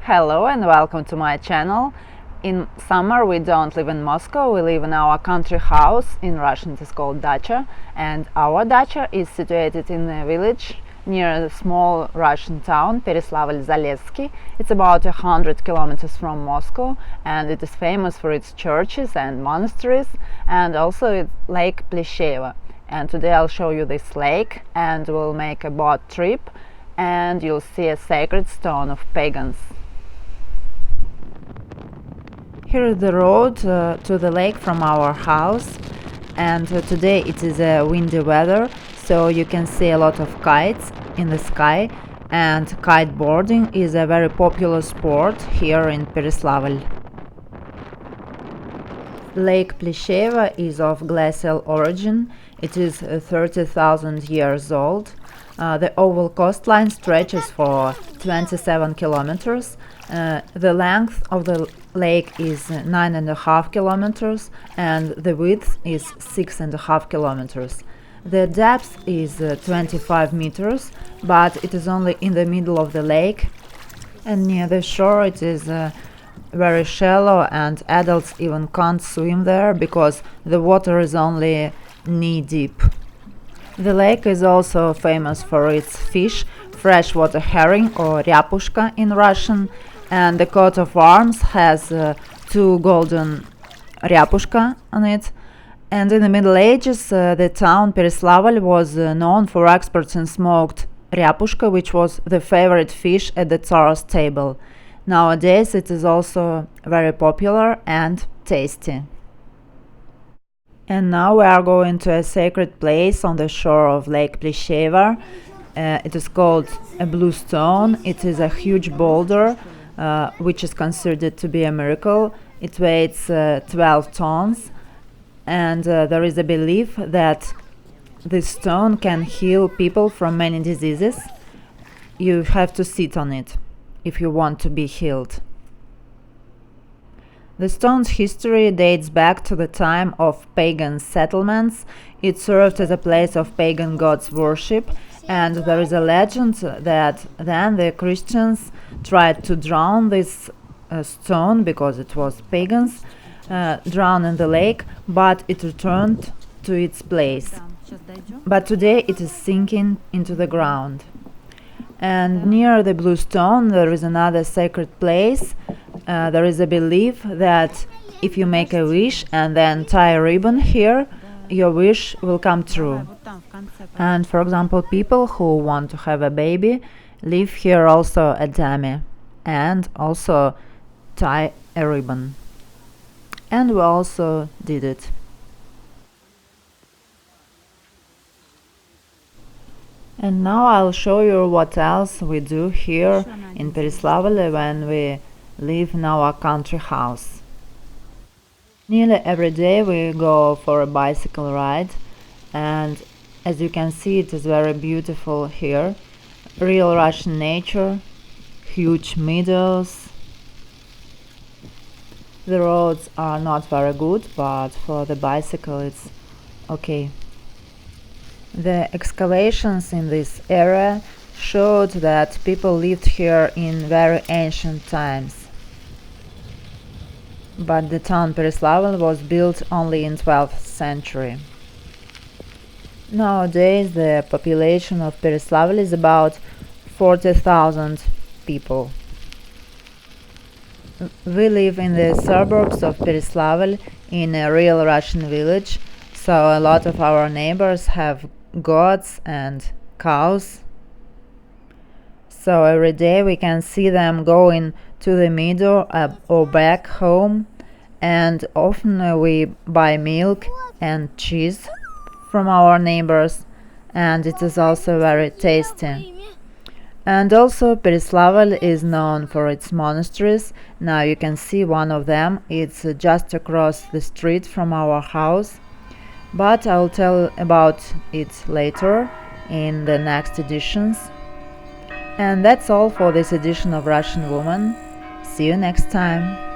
Hello and welcome to my channel. In summer we don't live in Moscow, we live in our country house. In Russian it is called dacha, and our dacha is situated in a village near a small Russian town, Pereslavl Zalessky. It's about 100 kilometers from Moscow, and it is famous for its churches and monasteries, and also it's Lake Pleshcheyevo. And today I'll show you this lake, and we'll make a boat trip, and you'll see a sacred stone of pagans. Here is the road to the lake from our house, and today it is windy weather, so you can see a lot of kites in the sky, and kite boarding is a very popular sport here in Pereslavl. Lake Pleshcheyevo is of glacial origin. It is 30,000 years old. The oval coastline stretches for 27 kilometers. The length of the lake is 9.5 kilometers and the width is 6.5 kilometers. The depth is 25 meters, but it is only in the middle of the lake, and near the shore it is very shallow, and adults even can't swim there because the water is only knee deep. The lake is also famous for its fish, freshwater herring or ryapushka in Russian, and the coat of arms has two golden ryapushka on it. And in the Middle Ages, the town Pereslavl was known for exports in smoked ryapushka, which was the favorite fish at the Tsar's table. Nowadays it is also very popular and tasty. And now we are going to a sacred place on the shore of Lake Pleshcheyevo. It is called a blue stone. It is a huge boulder, which is considered to be a miracle. It weighs 12 tons, and there is a belief that this stone can heal people from many diseases. You have to sit on it if you want to be healed. The stone's history dates back to the time of pagan settlements. It served as a place of pagan gods' worship, and there is a legend that then the Christians tried to drown this stone because it was pagans, drown in the lake, but it returned to its place. But today it is sinking into the ground. And near the blue stone there is another sacred place. There is a belief that if you make a wish and then tie a ribbon here, your wish will come true. And for example, people who want to have a baby leave here also a dummy and also tie a ribbon. And we also did it. And now I'll show you what else we do here in Pereslavl when we live in our country house. Nearly every day we go for a bicycle ride, and as you can see it is very beautiful here. Real Russian nature, huge meadows. The roads are not very good, but for the bicycle it's okay. The excavations in this area showed that people lived here in very ancient times. But the town Pereslavl was built only in 12th century. Nowadays the population of Pereslavl is about 40,000 people. We live in the suburbs of Pereslavl in a real Russian village, so a lot of our neighbors have goats and cows. So every day we can see them going to the meadow or back home, and often we buy milk and cheese from our neighbors, and it is also very tasty. And also Pereslavl is known for its monasteries. Now you can see one of them. It's just across the street from our house, but I'll tell about it later in the next editions. And that's all for this edition of Russian Woman. See you next time.